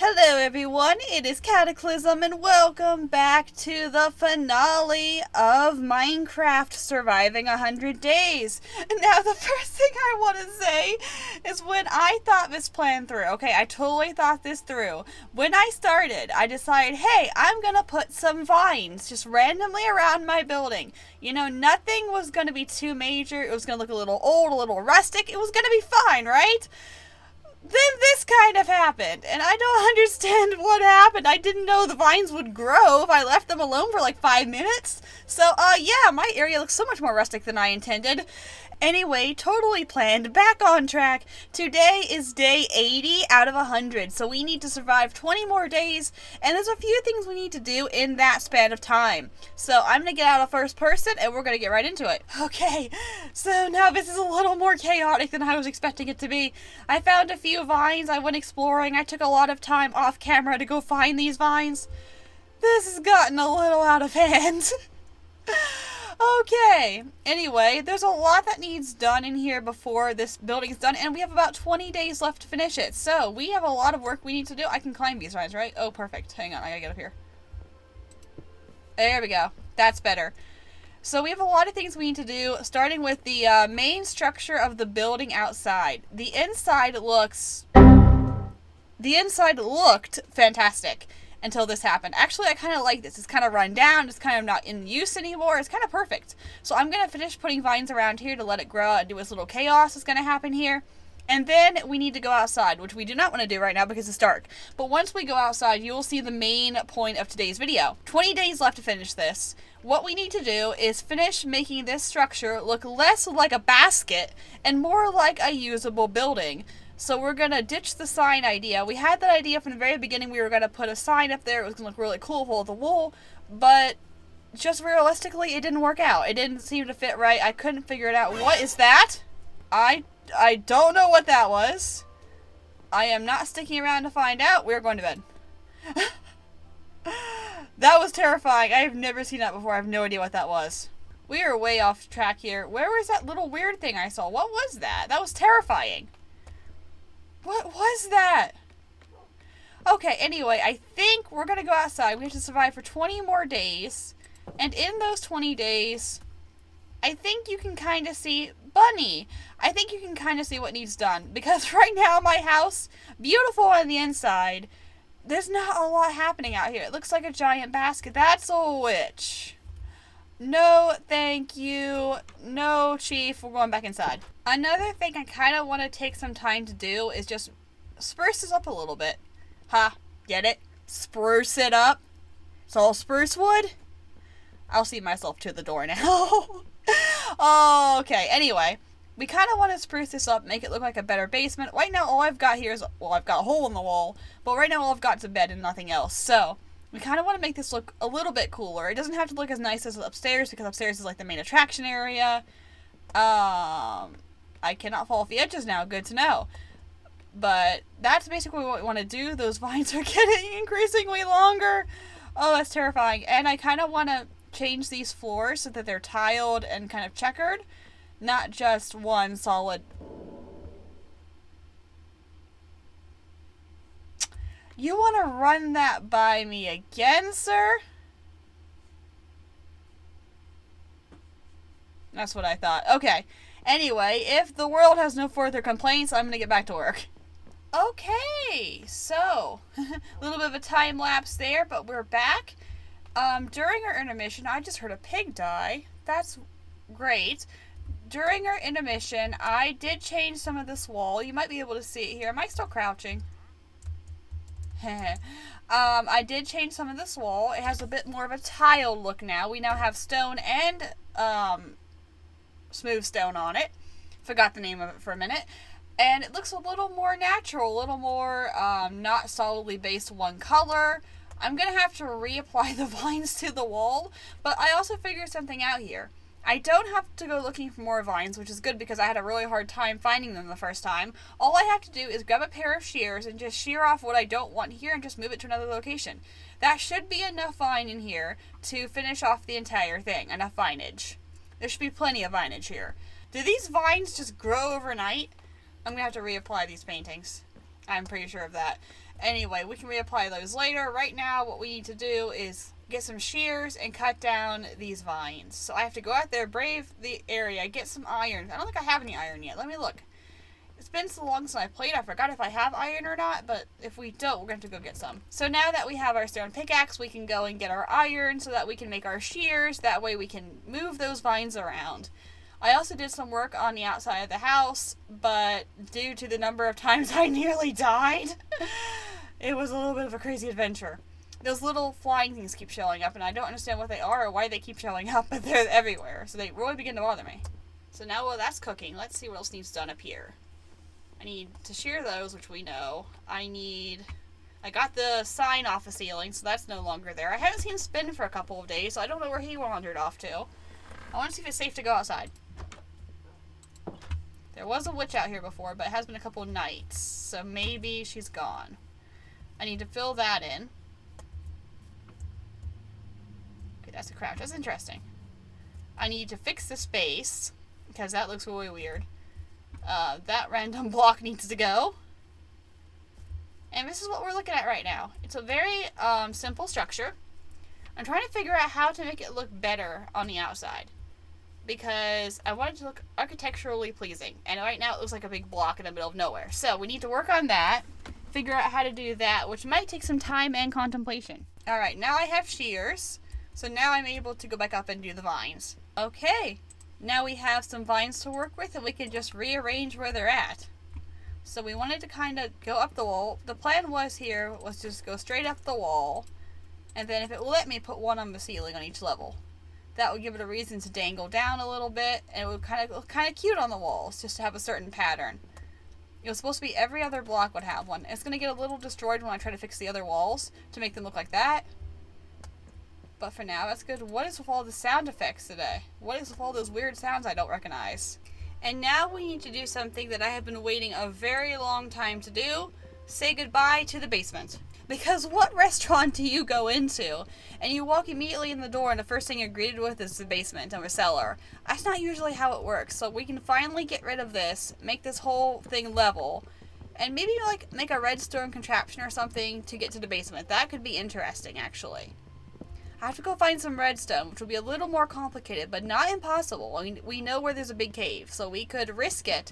Hello everyone, it is Cataclysm and welcome back to the finale of Minecraft Surviving 100 Days. Now the first thing I want to say is when I thought this plan through, okay, I totally thought this through. When I started, I decided, hey, I'm gonna put some vines just randomly around my building. You know, nothing was gonna be too major, it was gonna look a little old, a little rustic, it was gonna be fine, right? Then this kind of happened, and I don't understand what happened. I didn't know the vines would grow if I left them alone for like 5 minutes. So, yeah, my area looks so much more rustic than I intended. Anyway, totally planned, back on track. Today is day 80 out of 100, so we need to survive 20 more days, and there's a few things we need to do in that span of time. So I'm going to get out of first person, and we're going to get right into it. Okay, so now this is a little more chaotic than I was expecting it to be. I found a few vines, I went exploring, I took a lot of time off camera to go find these vines. This has gotten a little out of hand. Okay, anyway, there's a lot that needs done in here before this building is done, and we have about 20 days left to finish it. So, we have a lot of work we need to do. I can climb these vines, right? Oh, perfect. Hang on, I gotta get up here. There we go. That's better. So, we have a lot of things we need to do, starting with the main structure of the building outside. The inside looked fantastic until this happened. Actually, I kind of like this. It's kind of run down. It's kind of not in use anymore. It's kind of perfect. So I'm going to finish putting vines around here to let it grow and do this little chaos that's going to happen here. And then we need to go outside, which we do not want to do right now because it's dark. But once we go outside, you will see the main point of today's video. 20 days left to finish this. What we need to do is finish making this structure look less like a basket and more like a usable building. So we're going to ditch the sign idea. We had that idea from the very beginning. We were going to put a sign up there. It was going to look really cool full of the wool. But just realistically, it didn't work out. It didn't seem to fit right. I couldn't figure it out. What is that? I don't know what that was. I am not sticking around to find out. We're going to bed. That was terrifying. I have never seen that before. I have no idea what that was. We are way off track here. Where was that little weird thing I saw? What was that? That was terrifying. What was that? Okay, anyway, I think we're going to go outside. We have to survive for 20 more days. And in those 20 days, I think you can kind of see... Bunny! I think you can kind of see what needs done. Because right now, my house, beautiful on the inside, there's not a lot happening out here. It looks like a giant basket. That's a witch. No, thank you. No, Chief. We're going back inside. Another thing I kind of want to take some time to do is just spruce this up a little bit. Ha, get it? Spruce it up. It's all spruce wood. I'll see myself to the door now. Okay, anyway. We kind of want to spruce this up, make it look like a better basement. Right now, all I've got here is, well, I've got a hole in the wall. But right now, all I've got is a bed and nothing else. So... we kind of want to make this look a little bit cooler. It doesn't have to look as nice as upstairs because upstairs is like the main attraction area. I cannot fall off the edges now. Good to know. But that's basically what we want to do. Those vines are getting increasingly longer. Oh, that's terrifying. And I kind of want to change these floors so that they're tiled and kind of checkered. Not just one solid... You want to run that by me again, sir? That's what I thought. Okay. Anyway, if the world has no further complaints, I'm going to get back to work. Okay, so, a little bit of a time lapse there, but we're back. During our intermission, I just heard a pig die. That's great. During our intermission, I did change some of this wall. You might be able to see it here. Am I still crouching? I did change some of this wall. It has a bit more of a tiled look now. We now have stone and smooth stone on it. Forgot the name of it for a minute. And it looks a little more natural, a little more not solidly based one color. I'm going to have to reapply the vines to the wall, but I also figured something out here. I don't have to go looking for more vines, which is good because I had a really hard time finding them the first time. All I have to do is grab a pair of shears and just shear off what I don't want here and just move it to another location. That should be enough vine in here to finish off the entire thing, enough vinage. There should be plenty of vinage here. Do these vines just grow overnight? I'm going to have to reapply these paintings. I'm pretty sure of that. Anyway, we can reapply those later. Right now, what we need to do is get some shears and cut down these vines. So I have to go out there, brave the area, get some iron. I don't think I have any iron yet. Let me look. It's been so long since I played, I forgot if I have iron or not, but if we don't, we're going to have to go get some. So now that we have our stone pickaxe, we can go and get our iron so that we can make our shears. That way we can move those vines around. I also did some work on the outside of the house, but due to the number of times I nearly died, it was a little bit of a crazy adventure. Those little flying things keep showing up, and I don't understand what they are or why they keep showing up, but they're everywhere, so they really begin to bother me. So now while that's cooking, let's see what else needs done up here. I need to shear those, which we know. I got the sign off the ceiling, so that's no longer there. I haven't seen Spin for a couple of days, so I don't know where he wandered off to. I want to see if it's safe to go outside. There was a witch out here before, but it has been a couple of nights, so maybe she's gone. I need to fill that in. Okay, that's a crouch. That's interesting. I need to fix the space, because that looks really weird. That random block needs to go. And this is what we're looking at right now. It's a very simple structure. I'm trying to figure out how to make it look better on the outside, because I want it to look architecturally pleasing. And right now it looks like a big block in the middle of nowhere. So we need to work on that, figure out how to do that, which might take some time and contemplation. Alright, now I have shears. So now I'm able to go back up and do the vines. Okay, now we have some vines to work with, and we can just rearrange where they're at. So we wanted to kind of go up the wall. The plan was just go straight up the wall, and then if it will let me, put one on the ceiling on each level. That would give it a reason to dangle down a little bit, and it would look kind of cute on the walls, just to have a certain pattern. It was supposed to be every other block would have one. It's going to get a little destroyed when I try to fix the other walls to make them look like that. But for now, that's good. What is with all the sound effects today? What is with all those weird sounds I don't recognize? And now we need to do something that I have been waiting a very long time to do. Say goodbye to the basement. Because what restaurant do you go into and you walk immediately in the door and the first thing you're greeted with is the basement or a cellar? That's not usually how it works. So we can finally get rid of this, make this whole thing level, and maybe like make a redstone contraption or something to get to the basement. That could be interesting, actually. I have to go find some redstone, which will be a little more complicated, but not impossible. I mean, we know where there's a big cave, so we could risk it.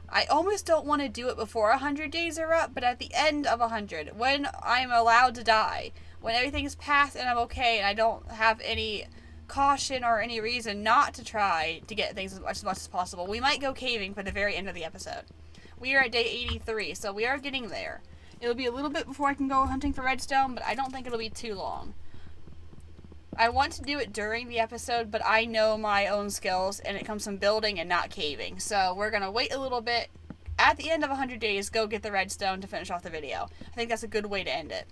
I almost don't want to do it before 100 days are up, but at the end of 100, when I'm allowed to die, when everything's passed and I'm okay and I don't have any caution or any reason not to try to get things as much as possible, we might go caving for the very end of the episode. We are at day 83, so we are getting there. It'll be a little bit before I can go hunting for redstone, but I don't think it'll be too long. I want to do it during the episode, but I know my own skills, and it comes from building and not caving. So we're going to wait a little bit. At the end of 100 days, go get the redstone to finish off the video. I think that's a good way to end it.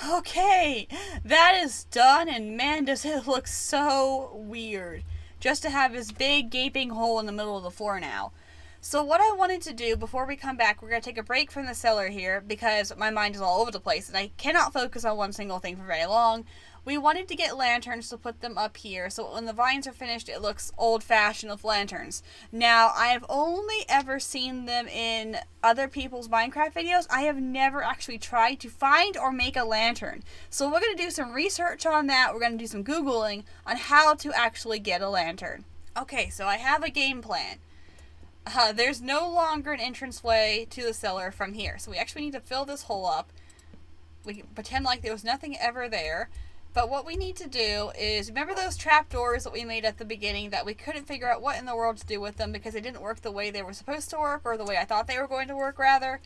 Okay, that is done, and man, does it look so weird. Just to have this big gaping hole in the middle of the floor now. So what I wanted to do before we come back, we're going to take a break from the cellar here because my mind is all over the place and I cannot focus on one single thing for very long. We wanted to get lanterns to put them up here so when the vines are finished it looks old-fashioned with lanterns. Now, I have only ever seen them in other people's Minecraft videos. I have never actually tried to find or make a lantern. So we're going to do some research on that. We're going to do some Googling on how to actually get a lantern. Okay, so I have a game plan. There's no longer an entranceway to the cellar from here. So we actually need to fill this hole up. We can pretend like there was nothing ever there. But what we need to do is, remember those trapdoors that we made at the beginning that we couldn't figure out what in the world to do with them because they didn't work the way they were supposed to work, or the way I thought they were going to work, rather?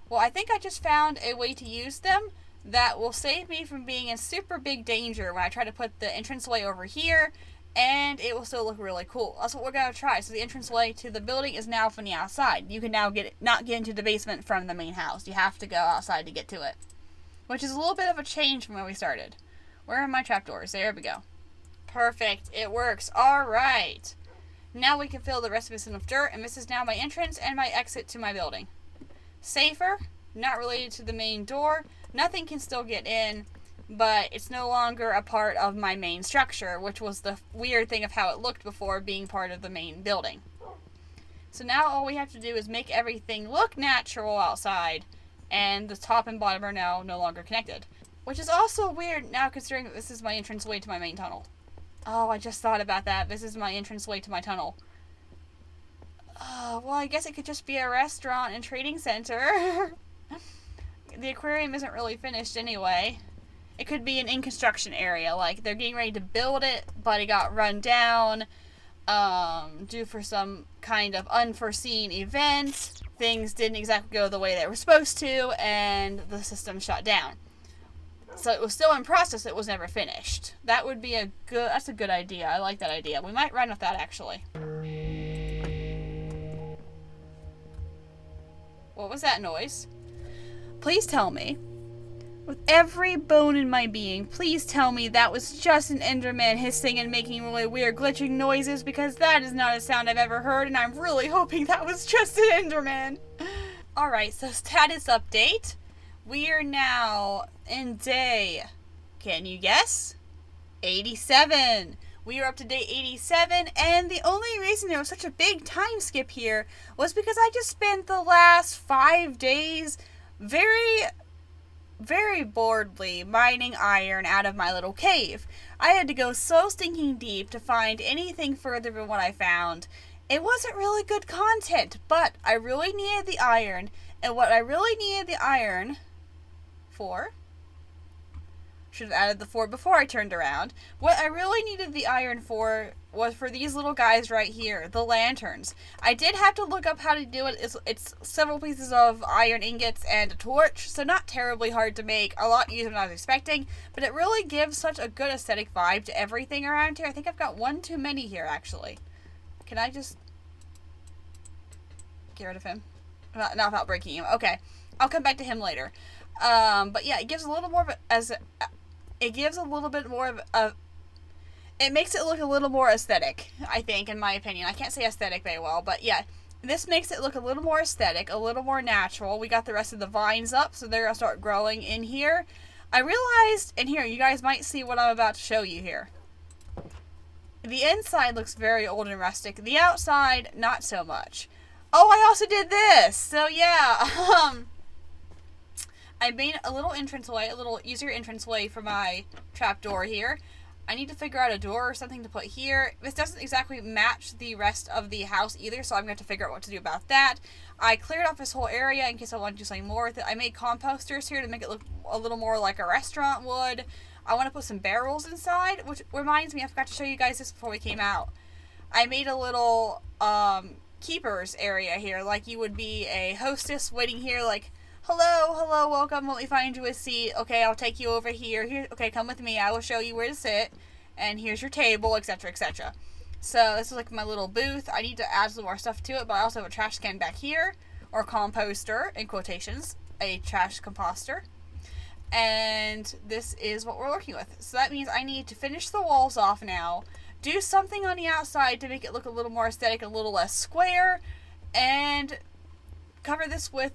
Well, I think I just found a way to use them that will save me from being in super big danger when I try to put the entranceway over here, and it will still look really cool. That's what we're going to try. So the entranceway to the building is now from the outside. You can now not get into the basement from the main house. You have to go outside to get to it, which is a little bit of a change from where we started. Where are my trapdoors? There we go. Perfect. It works. Alright. Now we can fill the rest of this in with dirt, and this is now my entrance and my exit to my building. Safer. Not related to the main door. Nothing can still get in, but it's no longer a part of my main structure, which was the weird thing of how it looked before being part of the main building. So now all we have to do is make everything look natural outside, and the top and bottom are now no longer connected. Which is also weird now considering that this is my entranceway to my main tunnel. Oh, I just thought about that. This is my entranceway to my tunnel. Well, I guess it could just be a restaurant and trading center. The aquarium isn't really finished anyway. It could be an in-construction area. Like, they're getting ready to build it, but it got run down due for some kind of unforeseen event. Things didn't exactly go the way they were supposed to, and the system shut down. So it was still in process, it was never finished. That would be that's a good idea. I like that idea. We might run with that, actually. What was that noise? Please tell me, with every bone in my being, please tell me that was just an Enderman hissing and making really weird glitching noises, because that is not a sound I've ever heard, and I'm really hoping that was just an Enderman. Alright, so status update. We are now in day, can you guess? 87. We are up to day 87, and the only reason there was such a big time skip here was because I just spent the last 5 days very boredly mining iron out of my little cave. I had to go so stinking deep to find anything further than what I found. It wasn't really good content, but I really needed the iron, and what I really needed the iron for, should have added the 4 before I turned around. What I really needed the iron for was for these little guys right here, the lanterns. I did have to look up how to do it. It's several pieces of iron ingots and a torch, so not terribly hard to make, a lot easier than I was expecting, but it really gives such a good aesthetic vibe to everything around here. I think I've got one too many here, actually. Can I just get rid of him? Not without breaking him. Okay, I'll come back to him later. But yeah, it gives a little more of it gives a little bit more of it makes it look a little more aesthetic, I think, in my opinion. I can't say aesthetic very well, but yeah, this makes it look a little more aesthetic, a little more natural. We got the rest of the vines up, so they're gonna start growing in here. I realized in here, you guys might see what I'm about to show you here. The inside looks very old and rustic. The outside, not so much. Oh, I also did this! So yeah, I made a little entranceway, a little easier entranceway for my trapdoor here. I need to figure out a door or something to put here. This doesn't exactly match the rest of the house either, so I'm going to have to figure out what to do about that. I cleared off this whole area in case I want to do something more with it. I made composters here to make it look a little more like a restaurant would. I want to put some barrels inside, which reminds me, I forgot to show you guys this before we came out. I made a little keepers area here, like you would be a hostess waiting here, like, hello, welcome, let me find you a seat. Okay, I'll take you over here. Okay, come with me. I will show you where to sit. And here's your table, etc., etc. So this is like my little booth. I need to add some more stuff to it, but I also have a trash can back here, or composter, in quotations, a trash composter. And this is what we're working with. So that means I need to finish the walls off now, do something on the outside to make it look a little more aesthetic, a little less square, and cover this with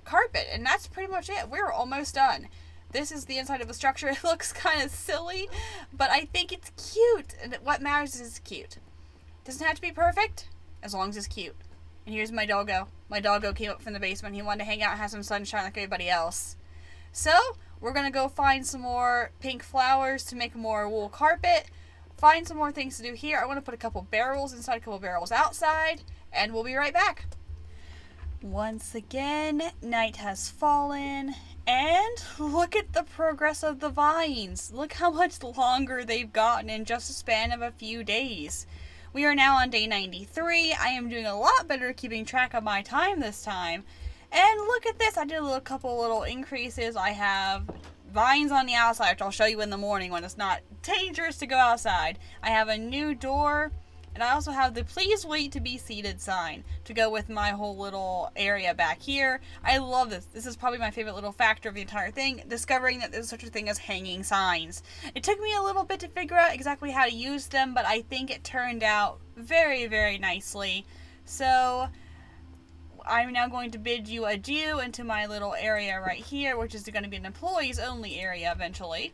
carpet, and that's pretty much it. We're almost done. This is the inside of the structure. It looks kind of silly, but I think it's cute, and what matters is it's cute. Doesn't have to be perfect, as long as it's cute. And here's my doggo. My doggo came up from the basement. He wanted to hang out and have some sunshine like everybody else. So, we're gonna go find some more pink flowers to make more wool carpet, find some more things to do here. I want to put a couple barrels inside, a couple barrels outside, and we'll be right back. Once again, night has fallen, and look at the progress of the vines. Look how much longer they've gotten in just a span of a few days. We are now on day 93. I am doing a lot better keeping track of my time this time. And look at this, I did a couple little increases. I have vines on the outside, which I'll show you in the morning when it's not dangerous to go outside. I have a new door. And I also have the please wait to be seated sign to go with my whole little area back here. I love this. This is probably my favorite little factor of the entire thing, discovering that there's such a thing as hanging signs. It took me a little bit to figure out exactly how to use them, but I think it turned out very, very nicely. So I'm now going to bid you adieu into my little area right here, which is going to be an employees only area eventually.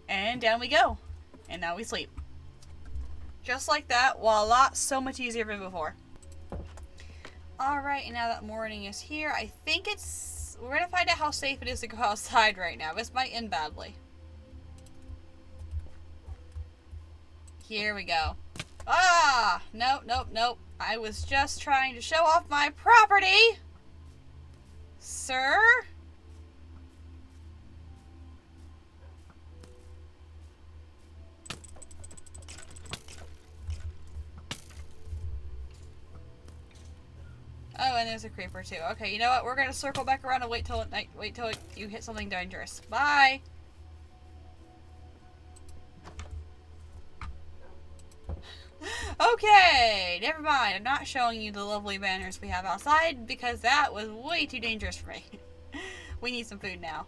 And down we go. And now we sleep. Just like that, voila, so much easier than before. Alright, and now that morning is here, I think it's we're gonna find out how safe it is to go outside right now. This might end badly. Here we go. Ah! Nope, nope, nope. I was just trying to show off my property! Sir? Oh, and there's a creeper too. Okay, you know what? We're gonna circle back around and wait till you hit something dangerous. Bye! Okay, never mind. I'm not showing you the lovely banners we have outside because that was way too dangerous for me. We need some food now.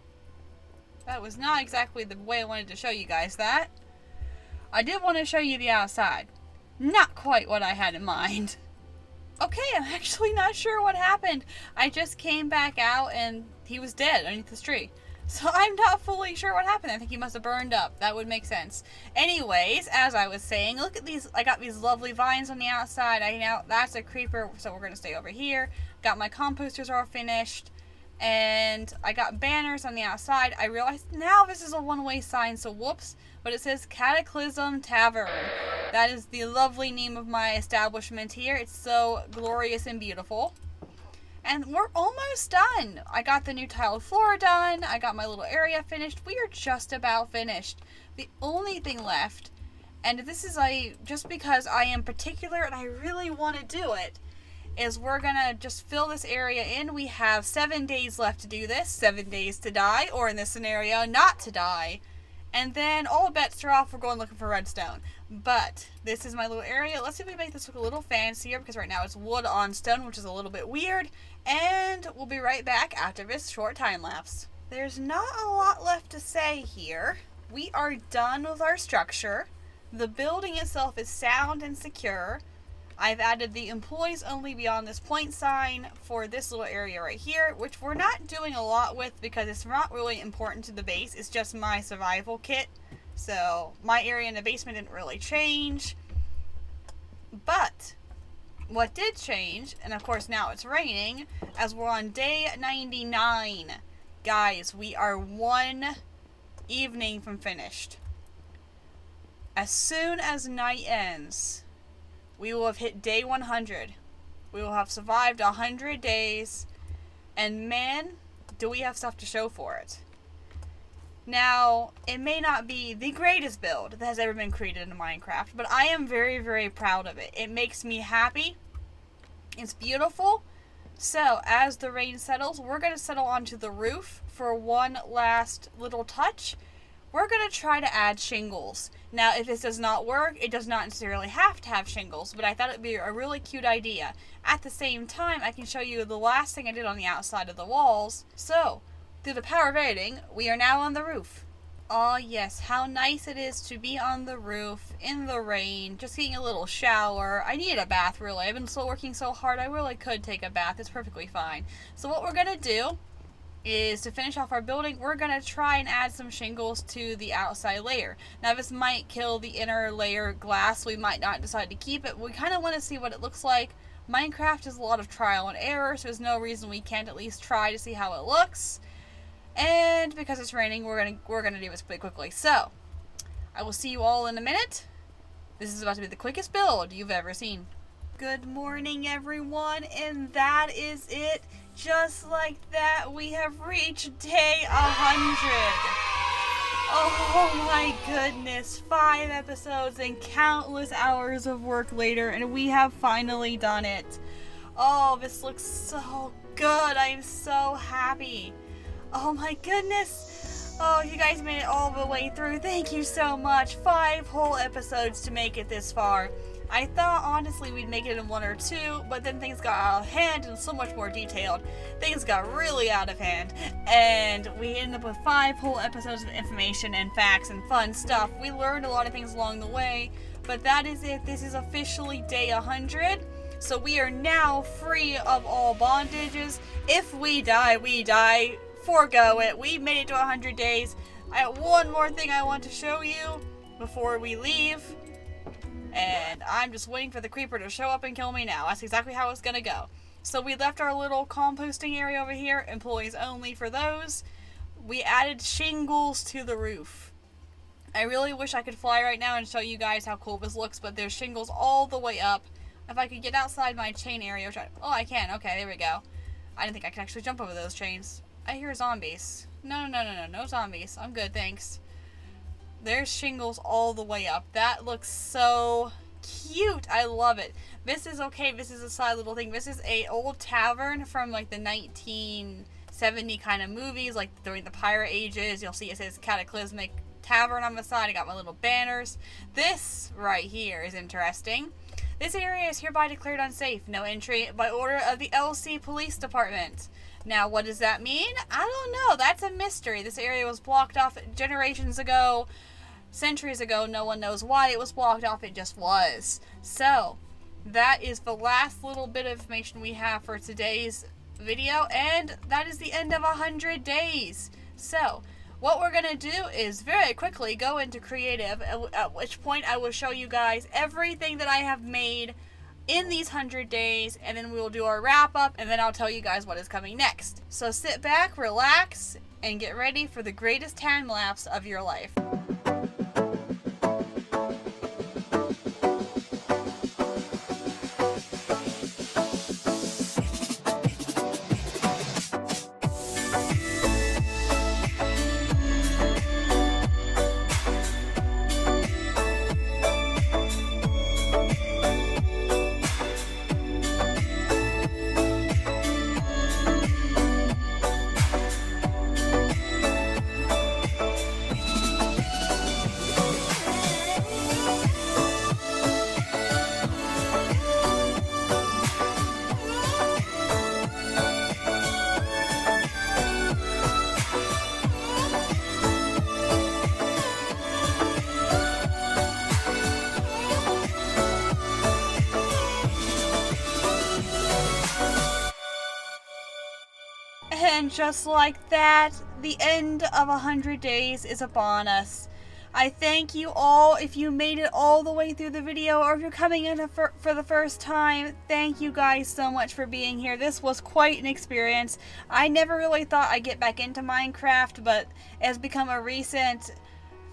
That was not exactly the way I wanted to show you guys that. I did want to show you the outside. Not quite what I had in mind. Okay, I'm actually not sure what happened. I just came back out and he was dead underneath this tree. So I'm not fully sure what happened. I think he must have burned up. That would make sense. Anyways, as I was saying, look at these. I got these lovely vines on the outside. That's a creeper, so we're going to stay over here. Got my composters all finished. And I got banners on the outside. I realized now this is a one-way sign, so whoops. But it says Cataclysm Tavern. That is the lovely name of my establishment here. It's so glorious and beautiful. And we're almost done. I got the new tiled floor done. I got my little area finished. We are just about finished. The only thing left, and this is just because I am particular and I really want to do it, is we're gonna just fill this area in. We have 7 days left to do this. 7 days to die, or in this scenario, not to die. And then all bets are off. We're going looking for redstone. But this is my little area. Let's see if we make this look a little fancier, because right now it's wood on stone, which is a little bit weird. And we'll be right back after this short time lapse. There's not a lot left to say here. We are done with our structure. The building itself is sound and secure. I've added the employees only beyond this point sign for this little area right here, which we're not doing a lot with because it's not really important to the base. It's just my survival kit. So my area in the basement didn't really change. But what did change, and of course now it's raining, as we're on day 99. Guys, we are one evening from finished. As soon as night ends, we will have hit day 100. We will have survived 100 days. And man, do we have stuff to show for it. Now, it may not be the greatest build that has ever been created in Minecraft, but I am very, very proud of it. It makes me happy. It's beautiful. So, as the rain settles, we're going to settle onto the roof for one last little touch. We're going to try to add shingles. Now, if this does not work, it does not necessarily have to have shingles, but I thought it would be a really cute idea. At the same time, I can show you the last thing I did on the outside of the walls. So, through the power of editing, we are now on the roof. Oh yes, how nice it is to be on the roof, in the rain, just getting a little shower. I need a bath, really. I've been still working so hard, I really could take a bath. It's perfectly fine. So what we're going to do is to finish off our building, we're going to try and add some shingles to the outside layer. Now this might kill the inner layer glass, so we might not decide to keep it. We kind of want to see what it looks like. Minecraft is a lot of trial and error, so there's no reason we can't at least try to see how it looks. And because it's raining, we're gonna do this pretty quickly. So, I will see you all in a minute. This is about to be the quickest build you've ever seen. Good morning, everyone, and that is it. Just like that, we have reached day 100. Oh my goodness, 5 episodes and countless hours of work later, and we have finally done it. Oh, this looks so good. I am so happy. Oh my goodness. Oh, you guys made it all the way through. Thank you so much. 5 whole episodes to make it this far. I thought honestly we'd make it in 1 or 2, but then things got out of hand and so much more detailed. Things got really out of hand, and we ended up with 5 whole episodes of information and facts and fun stuff. We learned a lot of things along the way, but that is it. This is officially day 100. So we are now free of all bondages. If we die, we die. Forgo it. We made it to 100 days. I have one more thing I want to show you before we leave. And I'm just waiting for the creeper to show up and kill me now. That's exactly how it's gonna go. So we left our little composting area over here, employees only for those. We added shingles to the roof. I really wish I could fly right now and show you guys how cool this looks, but there's shingles all the way up. If I could get outside my chain area, which I can. Okay, there we go. I didn't think I could actually jump over those chains. I hear zombies. No zombies. I'm good, thanks. There's shingles all the way up. That looks so cute. I love it. This is a side little thing. This is a old tavern from like the 1970 kind of movies, like during the pirate ages. You'll see it says Cataclysmic Tavern on the side. I got my little banners. This right here is interesting. This area is hereby declared unsafe. No entry by order of the LC Police Department. Now, what does that mean? I don't know. That's a mystery. This area was blocked off generations ago, centuries ago. No one knows why it was blocked off. It just was. So, that is the last little bit of information we have for today's video, and that is the end of 100 days. So, what we're going to do is very quickly go into creative, at which point I will show you guys everything that I have made in these 100 days, and then we will do our wrap up, and then I'll tell you guys what is coming next. So sit back, relax, and get ready for the greatest time lapse of your life. And just like that, the end of 100 days is upon us. I thank you all. If you made it all the way through the video, or if you're coming in for the first time, thank you guys so much for being here. This was quite an experience. I never really thought I'd get back into Minecraft, but it has become a recent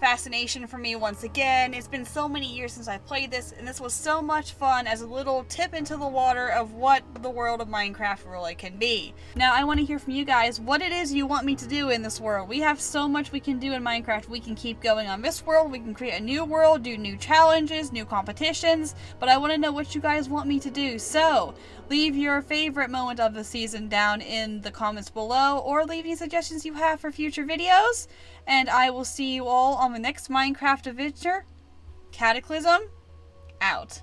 fascination for me once again. It's been so many years since I played this, and this was so much fun as a little tip into the water of what the world of Minecraft really can be. Now I want to hear from you guys what it is you want me to do in this world. We have so much we can do in Minecraft. We can keep going on this world, we can create a new world, do new challenges, new competitions, but I want to know what you guys want me to do. So leave your favorite moment of the season down in the comments below, or leave any suggestions you have for future videos, and I will see you all on the next Minecraft adventure. Cataclysm, out.